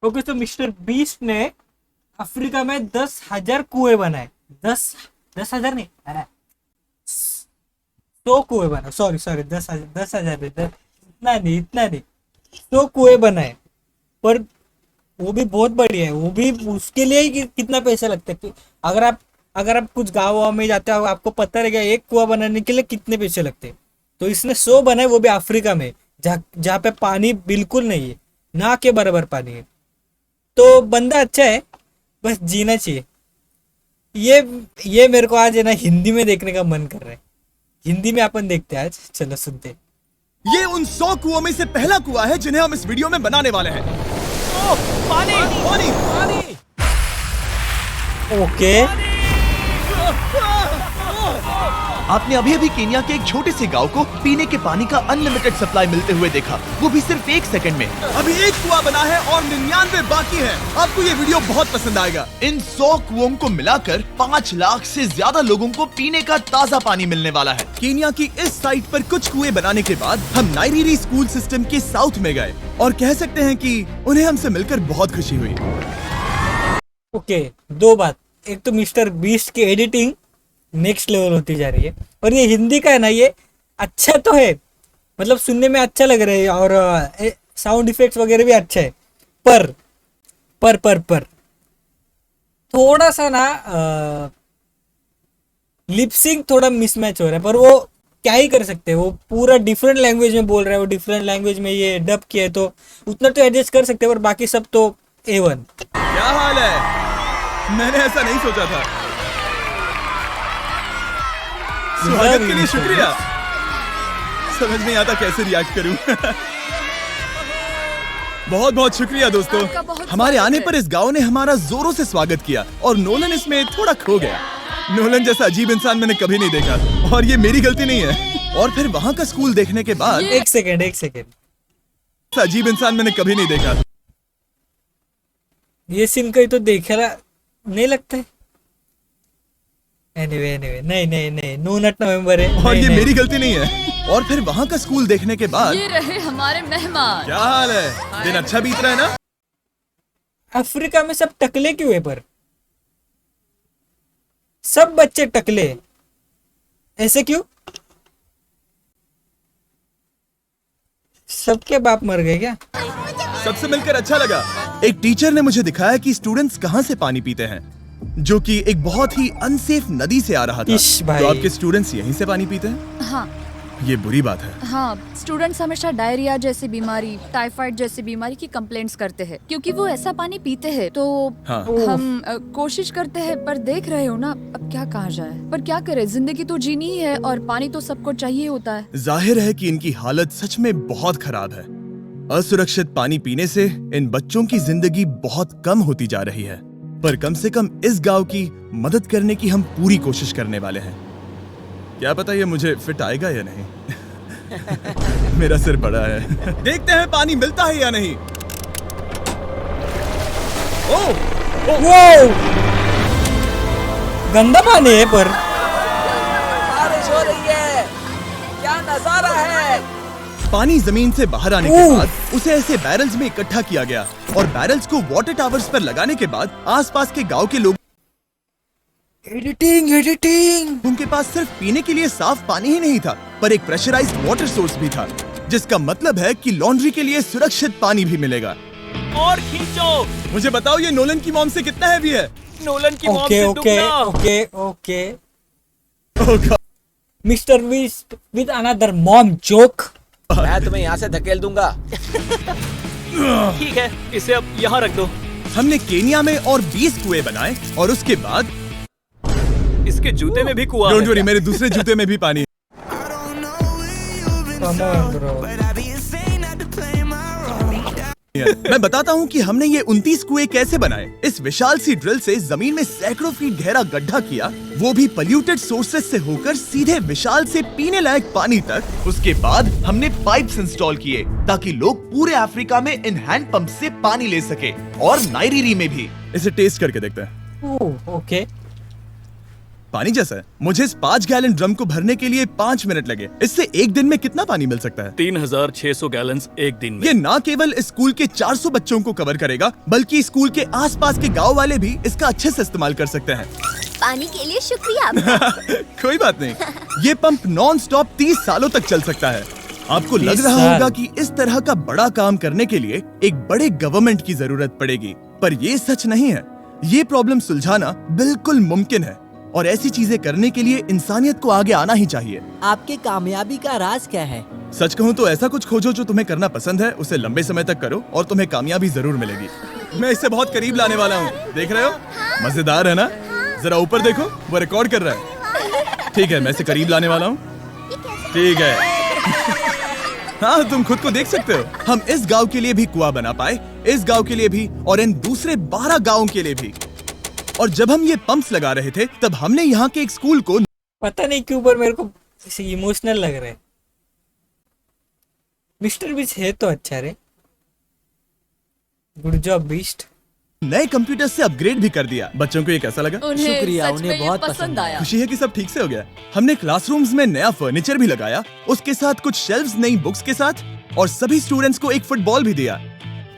Okay, तो mister beast ने Africa में 10,000 कुएं बनाए। 10,000 नहीं, 100 कुएं बनाए। सॉरी सॉरी, 10,000, 10,000 नहीं, इतना नहीं, इतना नहीं, 100 कुएं बनाए। पर वो भी बहुत बढ़िया है। वो भी उसके लिए ही कितना पैसा लगता है कि अगर आप कुछ गाँव वाँव में जाते हो, आपको पता रहेगा एक कुआं बनाने के लिए कितने पैसे लगते हैं। तो इसने 100 बनाए, वो भी अफ्रीका में, जहाँ पे पानी बिल्कुल नहीं है, ना के बराबर पानी है। तो बंदा अच्छा है, बस जीना चाहिए। ये ये मेरे को आज है ना हिंदी में देखने का मन कर रहा है। हिंदी में अपन देखते हैं आज, चलो सुनते हैं। ये उन 100 कुओं में से पहला कुआं है जिन्हें हम इस वीडियो में बनाने वाले हैं। पानी पानी पानी ओके, आपने अभी अभी केन्या के एक छोटे से गांव को पीने के पानी का अनलिमिटेड सप्लाई मिलते हुए देखा, वो भी सिर्फ 1 सेकंड में। अभी एक कुआं बना है और 99 बाकी है। आपको ये वीडियो बहुत पसंद आएगा। इन 100 कुओं को मिलाकर 5 लाख से ज्यादा लोगों को पीने का ताज़ा पानी मिलने वाला है। केन्या की इस साइट पर कुछ कुएं बनाने के बाद हम नाइरीरी स्कूल सिस्टम के साउथ में गए और कह सकते हैं कि उन्हें हमसे मिलकर बहुत खुशी हुई। ओके, दो बात। एक तो मिस्टर बीस्ट की एडिटिंग नेक्स्ट लेवल होती जा रही है, और ये हिंदी का है ना, ये अच्छा तो है, मतलब सुनने में अच्छा लग रहा है, और साउंड इफेक्ट्स वगैरह भी अच्छा है। पर थोड़ा सा ना लिपसिंग थोड़ा मिसमैच हो रहा है, पर वो क्या ही कर सकते हैं। वो पूरा डिफरेंट लैंग्वेज में बोल रहा है, वो डिफरेंट लैंग्वेज में ये डब किया है, तो उतना तो एडजस्ट कर सकते हैं, पर बाकी सब तो A1। क्या हाल है? मैंने ऐसा नहीं सोचा था। स्वागत के लिए शुक्रिया। समझ नहीं आता कैसे रिएक्ट करूं। बहुत बहुत शुक्रिया दोस्तों। आपका बहुत हमारे स्वागत आने है। पर इस गांव ने हमारा जोरों से स्वागत किया और नोलन इसमें थोड़ा खो गया। नोलन जैसा अजीब इंसान मैंने कभी नहीं देखा, और ये मेरी गलती नहीं है। और फिर वहां का स्कूल देखने के बाद एक सेकेंड, अजीब इंसान मैंने कभी नहीं देखा। ये सीन कहीं तो देखा नहीं लगता है। एनीवे, नहीं, नो नट नवंबर है। और नहीं, ये नहीं। मेरी गलती नहीं है। और फिर वहां का स्कूल देखने के बाद ये रहे हमारे मेहमान। क्या हाल है? दिन अच्छा बीत रहा है ना? अफ्रीका में सब टकले क्यों है? पर सब बच्चे टकले, ऐसे क्यों? सबके बाप मर गए क्या? सबसे मिलकर अच्छा लगा। एक टीचर ने मुझे दिखाया कि स्टूडेंट्स कहाँ से पानी पीते हैं, जो कि एक बहुत ही अनसेफ नदी से आ रहा था। इश भाई। तो आपके स्टूडेंट्स यहीं से पानी पीते हैं? हाँ ये बुरी बात है। हाँ, स्टूडेंट्स हमेशा डायरिया जैसी बीमारी, टाइफाइड जैसी बीमारी की कंप्लेंट्स करते हैं, क्योंकि वो ऐसा पानी पीते हैं। तो हाँ। हम कोशिश करते हैं, पर देख रहे हो ना, अब क्या कहा जाए। पर क्या करे, जिंदगी तो जीनी ही है और पानी तो सबको चाहिए होता है। जाहिर है कि इनकी हालत सच में बहुत खराब है। असुरक्षित पानी पीने से इन बच्चों की जिंदगी बहुत कम होती जा रही है, पर कम से कम इस गांव की मदद करने की हम पूरी कोशिश करने वाले हैं। क्या पता ये मुझे फिट आएगा या नहीं। मेरा सिर बड़ा है। देखते हैं पानी मिलता है या नहीं। ओह, वो गंदा पानी है पर। बारिश हो रही है, क्या नजारा है। पानी जमीन से बाहर आने के बाद उसे ऐसे बैरल्स में इकट्ठा किया गया और बैरल्स को वाटर टावर्स पर लगाने के बाद आसपास के गांव के लोग एडिटिंग उनके पास सिर्फ पीने के लिए साफ पानी ही नहीं था, पर एक प्रेशराइज्ड वाटर सोर्स भी था, जिसका मतलब है कि लॉन्ड्री के लिए सुरक्षित पानी भी मिलेगा। और खींचो। मुझे बताओ ये नोलन की मॉम से कितना हैवी है? नोलन की मॉम ओके से ओके दुगना। Okay Oh God. Mister beast with another mom joke. मैं तुम्हें यहाँ से धकेल दूंगा। ठीक है, इसे अब यहाँ रख दो। हमने केनिया में और 20 कुएं बनाए और उसके बाद इसके जूते में भी कुआं डोंट है वरी, क्या? मेरे दूसरे जूते में भी पानी है। Come on, bro. मैं बताता हूँ कि हमने ये 29 कुएं कैसे बनाए। इस विशाल सी ड्रिल से जमीन में सैकड़ों फीट गहरा गड्ढा किया, वो भी पॉल्यूटेड सोर्सेज से होकर सीधे विशाल से पीने लायक पानी तक। उसके बाद हमने पाइप्स इंस्टॉल किए ताकि लोग पूरे अफ्रीका में इन हैंड पंप से पानी ले सके, और नाइरीरी में भी। इसे टेस्ट करके देखते हैं। ओके, पानी जैसा है। मुझे इस 5 गैलन ड्रम को भरने के लिए 5 मिनट लगे। इससे एक दिन में कितना पानी मिल सकता है? 3600 गैलन्स एक दिन में। ये न केवल स्कूल के 400 बच्चों को कवर करेगा, बल्कि स्कूल के आसपास के गांव वाले भी इसका अच्छे से इस्तेमाल कर सकते हैं। पानी के लिए शुक्रिया आपका। कोई बात नहीं, ये पंप नॉन स्टॉप 30 सालों तक चल सकता है। आपको लग 30 रहा साल। होगा कि इस तरह का बड़ा काम करने के लिए एक बड़े गवर्नमेंट की जरूरत पड़ेगी, पर ये सच नहीं है। ये प्रॉब्लम सुलझाना बिल्कुल मुमकिन है, और ऐसी चीजें करने के लिए इंसानियत को आगे आना ही चाहिए। आपके कामयाबी का राज क्या है? सच कहूँ तो ऐसा कुछ खोजो जो तुम्हें करना पसंद है, उसे लंबे समय तक करो और तुम्हें कामयाबी जरूर मिलेगी। मैं इसे बहुत करीब लाने वाला हूँ, देख रहे हो? मजेदार है ना? जरा ऊपर देखो, वो रिकॉर्ड कर रहा है। ठीक है, मैं इसे करीब लाने वाला हूँ। ठीक है। हाँ, तुम खुद को देख सकते हो। हम इस गांव के लिए भी कुआं बना पाए, इस गांव के लिए भी, और इन दूसरे 12 गांवों के लिए भी। और जब हम ये पंप्स लगा रहे थे, तब हमने यहाँ के एक स्कूल को पता नहीं क्यों पर मेरे को इमोशनल लग रहा है। मिस्टर बीस्ट है तो अच्छा रे, गुड जॉब बीस्ट। नए कंप्यूटर से अपग्रेड भी कर दिया। बच्चों को ये कैसा लगा? उन्हें शुक्रिया, सच उन्हें में ये बहुत पसंद पसंद आया। खुशी है कि सब ठीक से हो गया। हमने क्लासरूम्स में नया फर्नीचर भी लगाया, उसके साथ कुछ शेल्व्स नई बुक्स के साथ, और सभी स्टूडेंट्स को एक फुटबॉल भी दिया।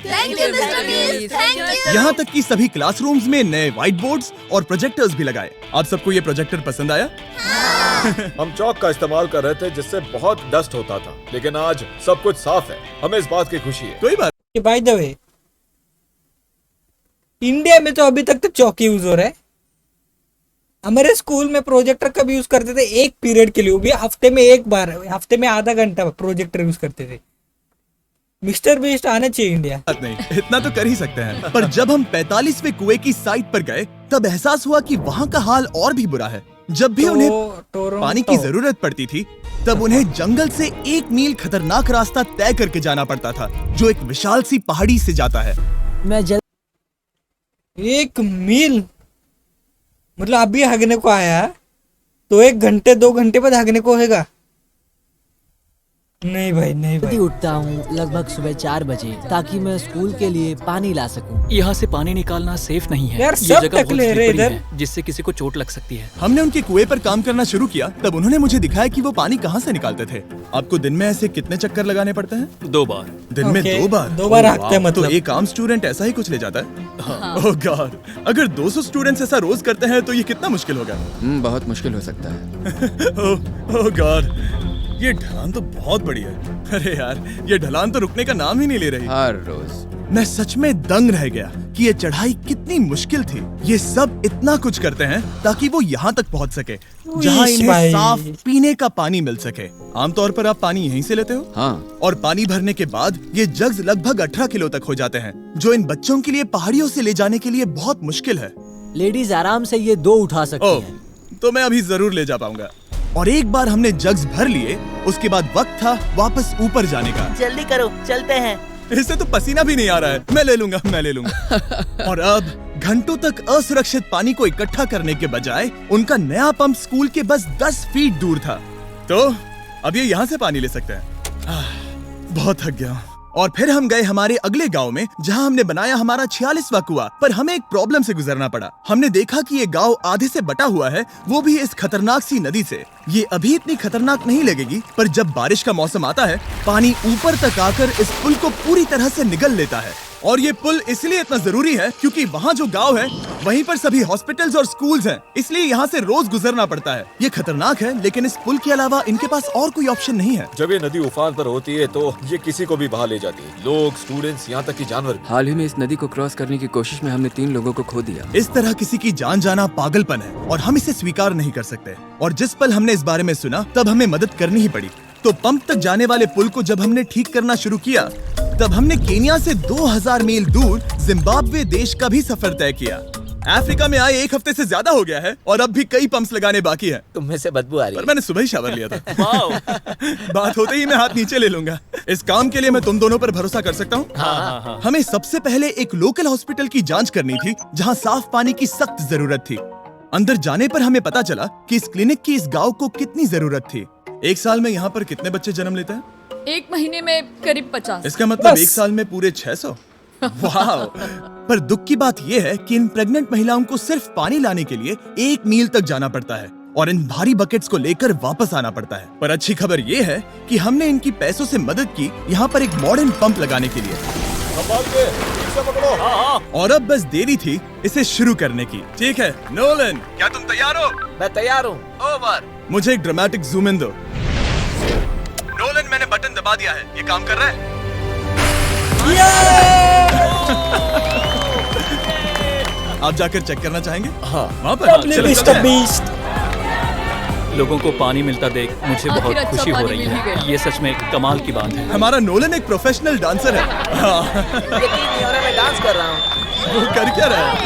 Thank you mister beast, thank you. यहाँ तक कि सभी क्लासरूम्स में नए व्हाइट बोर्ड्स और प्रोजेक्टर्स भी लगाए। आप सबको ये प्रोजेक्टर पसंद आया? हम चौक का इस्तेमाल कर रहे थे जिससे बहुत डस्ट होता था, लेकिन आज सब कुछ साफ है। हमें इस बात की खुशी है। कोई बात कि बाय द वे इंडिया में तो अभी तक तो चौक यूज हो रहा है। हमारे स्कूल में प्रोजेक्टर का भी यूज करते थे एक पीरियड के लिए, वो भी हफ्ते में एक बार, हफ्ते में आधा घंटा प्रोजेक्टर यूज करते थे। मिस्टर बीस्ट आना चाहिए इंडिया। नहीं, इतना तो कर ही सकते हैं। पर जब हम 45वें कुएं की साइट पर गए, तब एहसास हुआ कि वहाँ का हाल और भी बुरा है। जब भी उन्हें पानी की जरूरत पड़ती थी, तब उन्हें जंगल से 1 मील खतरनाक रास्ता तय करके जाना पड़ता था, जो एक विशाल सी पहाड़ी से जाता है। मैं जल्द 1 मील मतलब अभी हगने को आया तो 1 घंटे 2 घंटे बाद हगने को होगा। नहीं भाई, नहीं भाई। उठता हूँ लगभग सुबह 4 बजे, ताकि मैं स्कूल के लिए पानी ला सकूं। यहाँ से पानी निकालना सेफ नहीं है। यार, ये सब जगह बहुत टकले रहे slippery इधर। है, जिससे किसी को चोट लग सकती है। हमने उनके कुएं पर काम करना शुरू किया, तब उन्होंने मुझे दिखाया कि वो पानी कहाँ से निकालते थे। आपको दिन में ऐसे कितने चक्कर लगाने पड़ते हैं? 2 बार। दिन में Okay, 2 बार? 2 बार ओह, हाँकते हैं वाह। तो मतलब। एक आम स्टूडेंट ऐसा ही कुछ ले जाता है? ओह गॉड, अगर 200 स्टूडेंट्स ऐसा रोज करते हैं तो ये कितना मुश्किल होगा? बहुत मुश्किल हो सकता है। ओह गॉड, ये ढलान तो बहुत बड़ी है। अरे यार, ये ढलान तो रुकने का नाम ही नहीं ले रही। हर रोज मैं सच में दंग रह गया कि ये चढ़ाई कितनी मुश्किल थी। ये सब इतना कुछ करते हैं ताकि वो यहाँ तक पहुँच सके, जहाँ उईश इन्हें भाई। साफ पीने का पानी मिल सके। आमतौर पर आप पानी यहीं से लेते हो? हाँ। और पानी भरने के बाद ये जग्स लगभग 18 किलो तक हो जाते हैं, जो इन बच्चों के लिए पहाड़ियों से ले जाने के लिए बहुत मुश्किल है। लेडीज आराम से ये 2 उठा सकती ओह, हैं। तो मैं अभी जरूर ले जा पाऊंगा। और एक बार हमने जग्स भर लिए, उसके बाद वक्त था वापस ऊपर जाने का। जल्दी करो, चलते हैं। इससे तो पसीना भी नहीं आ रहा है। मैं ले लूंगा। और अब घंटों तक असुरक्षित पानी को इकट्ठा करने के बजाय उनका नया पंप स्कूल के बस 10 फीट दूर था। तो अब ये यहाँ से पानी ले सकते हैं। बहुत थक गया हूँ। और फिर हम गए हमारे अगले गांव में, जहां हमने बनाया हमारा 46वां कुआं। पर हमें एक प्रॉब्लम से गुजरना पड़ा। हमने देखा कि ये गांव आधे से बटा हुआ है, वो भी इस खतरनाक सी नदी से। ये अभी इतनी खतरनाक नहीं लगेगी, पर जब बारिश का मौसम आता है, पानी ऊपर तक आकर इस पुल को पूरी तरह से निगल लेता है। और ये पुल इसलिए इतना जरूरी है क्योंकि वहाँ जो गांव है, वहीं पर सभी हॉस्पिटल्स और स्कूल्स हैं, इसलिए यहाँ से रोज गुजरना पड़ता है। ये खतरनाक है, लेकिन इस पुल के अलावा इनके पास और कोई ऑप्शन नहीं है। जब ये नदी उफान पर होती है तो ये किसी को भी बहा ले जाती है, लोग, स्टूडेंट्स, यहाँ तक कि जानवर भी। हाल ही में इस नदी को क्रॉस करने की कोशिश में हमने 3 लोगों को खो दिया। इस तरह किसी की जान जाना पागलपन है और हम इसे स्वीकार नहीं कर सकते। और जिस पल हमने इस बारे में सुना, तब हमें मदद करनी ही पड़ी। तो पंप तक जाने वाले पुल को जब हमने ठीक करना शुरू किया, तब हमने केनिया से 2000 मील दूर जिम्बाब्वे देश का भी सफर तय किया। अफ्रीका में आए 1 हफ्ते से ज्यादा हो गया है और अब भी कई पंप्स लगाने बाकी हैं। तुम में से बदबू आ रही पर है। मैंने सुबह ही शावर लिया था। बात होते ही मैं हाथ नीचे ले लूंगा। इस काम के लिए मैं तुम दोनों पर भरोसा कर सकता हूँ। हमें सबसे पहले एक लोकल हॉस्पिटल की जांच करनी थी, जहाँ साफ पानी की सख्त जरूरत थी। अंदर जाने पर हमें पता चला कि इस क्लिनिक की इस गांव को कितनी जरूरत थी। 1 साल में यहाँ पर कितने बच्चे जन्म लेते हैं? 1 महीने में करीब 50। इसका मतलब बस। 1 साल में पूरे 600। वाह! पर दुख की बात यह है कि इन प्रेग्नेंट महिलाओं को सिर्फ पानी लाने के लिए 1 मील तक जाना पड़ता है और इन भारी बकेट्स को लेकर वापस आना पड़ता है। पर अच्छी खबर ये है कि हमने इनकी पैसों से मदद की यहाँ पर एक मॉडर्न पंप लगाने के लिए, संभाल के, ठीक से पकड़ो। और अब बस देरी थी इसे शुरू करने की। ठीक है नोलन, क्या तुम तैयार हो? मैं तैयार हूँ। ओवर। मुझे एक ड्रामेटिक जूम इन दो। नोलन, मैंने बटन दबा दिया है, ये काम कर रहा है? आप जाकर चेक करना चाहेंगे? हाँ। वहाँ पर चलो चलते हैं। लोगों को पानी मिलता देख मुझे आखिर बहुत अच्छा खुशी हो पानी रही मिल ही है। गया। ये सच में कमाल की बात है। हमारा नोलन एक प्रोफेशनल डांसर है। हाँ। यकीन नहीं हो रहा मैं डांस कर रहा हूँ। वो कर क्या रहा है?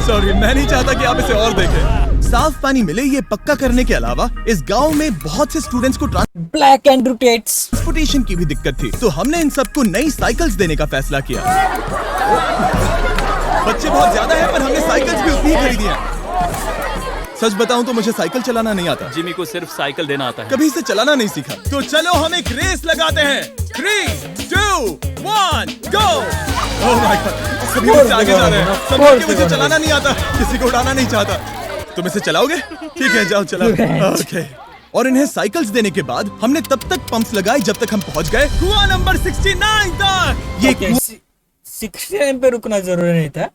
सॉरी, मैं नहीं चाहता कि आप इसे और देखें। साफ पानी मिले ये पक्का करने के अलावा इस गांव में बहुत से स्टूडेंट्स को ब्लैक एंड रोटेट्स ट्रांसपोर्टेशन की भी दिक्कत थी, तो हमने इन सबको नई साइकिल्स देने का फैसला किया। बच्चे बहुत ज्यादा हैं, पर हमने साइकिल्स भी उतनी ही खरीदी हैं। सच बताऊं तो मुझे साइकिल चलाना नहीं आता। जिमी को सिर्फ साइकिल देना आता है। कभी इसे चलाना नहीं सीखा। तो चलो हम एक रेस लगाते हैं। 3, 2, 1, गो! ओह माय गॉड, सभी मुझसे आगे जा रहे हैं। सब लोग मुझे चलाना नहीं आता, किसी को उड़ाना नहीं चाहता। तुम इसे चलाओगे? ठीक है, जाओ चलाओ। ओके। और इन्हें साइकिल्स देने के बाद हमने तब तक पंप्स लगाए जब तक हम पहुंच गए कुआं नंबर 69 तक। ये 69 पे रुकना जरूरी नहीं था।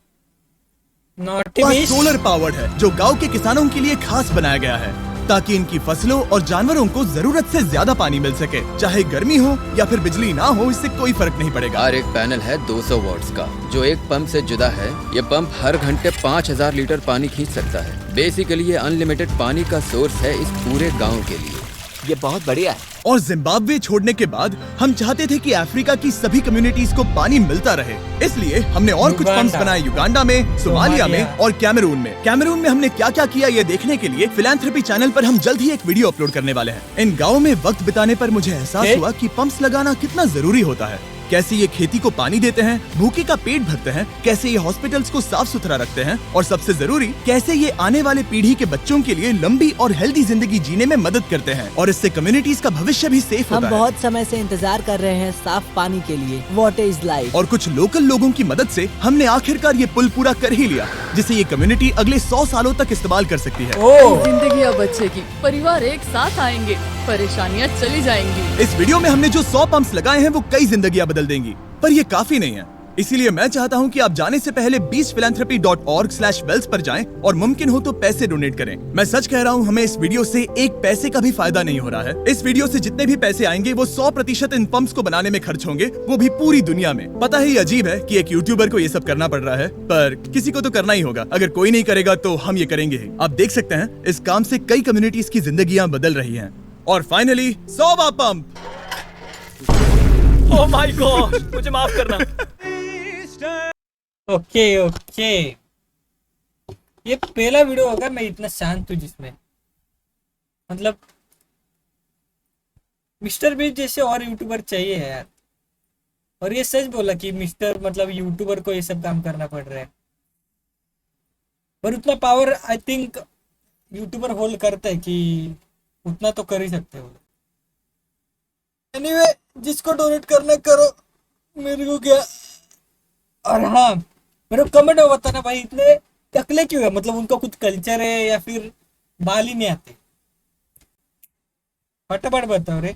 नॉटी कुआं सोलर पावर्ड है जो गांव के किसानों के लिए खास बनाया गया है ताकि इनकी फसलों और जानवरों को जरूरत से ज्यादा पानी मिल सके। चाहे गर्मी हो या फिर बिजली ना हो, इससे कोई फर्क नहीं पड़ेगा। और एक पैनल है 200 वॉट्स का जो एक पंप से जुदा है। ये पंप हर घंटे 5000 लीटर पानी खींच सकता है। बेसिकली ये अनलिमिटेड पानी का सोर्स है इस पूरे गांव के लिए। ये बहुत बढ़िया है। और जिम्बाब्वे छोड़ने के बाद हम चाहते थे कि अफ्रीका की सभी कम्युनिटीज को पानी मिलता रहे, इसलिए हमने और कुछ पंप्स बनाए युगांडा में, सोमालिया में और कैमरून में। कैमरून में हमने क्या क्या किया ये देखने के लिए फिलैंथ्रोपी चैनल पर हम जल्द ही एक वीडियो अपलोड करने वाले हैं। इन गाँव में वक्त बिताने पर मुझे एहसास हुआ कि पंप्स लगाना कितना जरूरी होता है। कैसे ये खेती को पानी देते हैं, भूखे का पेट भरते हैं, कैसे ये हॉस्पिटल्स को साफ सुथरा रखते हैं, और सबसे जरूरी कैसे ये आने वाले पीढ़ी के बच्चों के लिए लंबी और हेल्दी जिंदगी जीने में मदद करते हैं, और इससे कम्युनिटीज का भविष्य भी सेफ हम होता है। बहुत समय से इंतजार कर रहे हैं साफ पानी के लिए। Water is life. और कुछ लोकल लोगों की मदद से हमने आखिरकार ये पुल पूरा कर ही लिया, जिसे ये कम्युनिटी अगले 100 सालों तक इस्तेमाल कर सकती है। जिंदगी अब बचेगी, परिवार एक साथ आएंगे, परेशानियाँ चली जाएंगी। इस वीडियो में हमने जो 100 पंप्स लगाए हैं वो कई जिंदगियां बदल देंगी, पर ये काफी नहीं है। इसीलिए मैं चाहता हूं कि आप जाने से पहले beachphilanthropy.org/wells पर जाएं और मुमकिन हो तो पैसे डोनेट करें। मैं सच कह रहा हूं, हमें इस वीडियो से एक पैसे का भी फायदा नहीं हो रहा है। इस वीडियो से जितने भी पैसे आएंगे वो 100% इन पंप्स को बनाने में खर्च होंगे, वो भी पूरी दुनिया में। पता है ये अजीब है कि एक यूट्यूबर को ये सब करना पड़ रहा है, पर किसी को तो करना ही होगा। अगर कोई नहीं करेगा तो हम ये करेंगे ही। आप देख सकते हैं इस काम से कई कम्युनिटीज की जिंदगियां बदल रही हैं। और फाइनली 100वां पंप। ओह माय गॉड, मुझे माफ करना। ओके ओके, ये पहला वीडियो होगा मैं इतना शांत हूँ जिसमें, मतलब मिस्टर बीस्ट जैसे और यूट्यूबर चाहिए यार। और ये सच बोला कि मिस्टर मतलब यूट्यूबर को ये सब काम करना पड़ रहा है, पर उतना power I think YouTuber hold करता है कि उतना तो कर ही सकते हो। एनीवे, जिसको डोनेट करना करो, मेरे को क्या। और हाँ, मेरे को कमेंट में बताना भाई इतने टकले क्यों है, मतलब उनका कुछ कल्चर है या फिर बाल ही नहीं आते, फटाफट बताओ रे।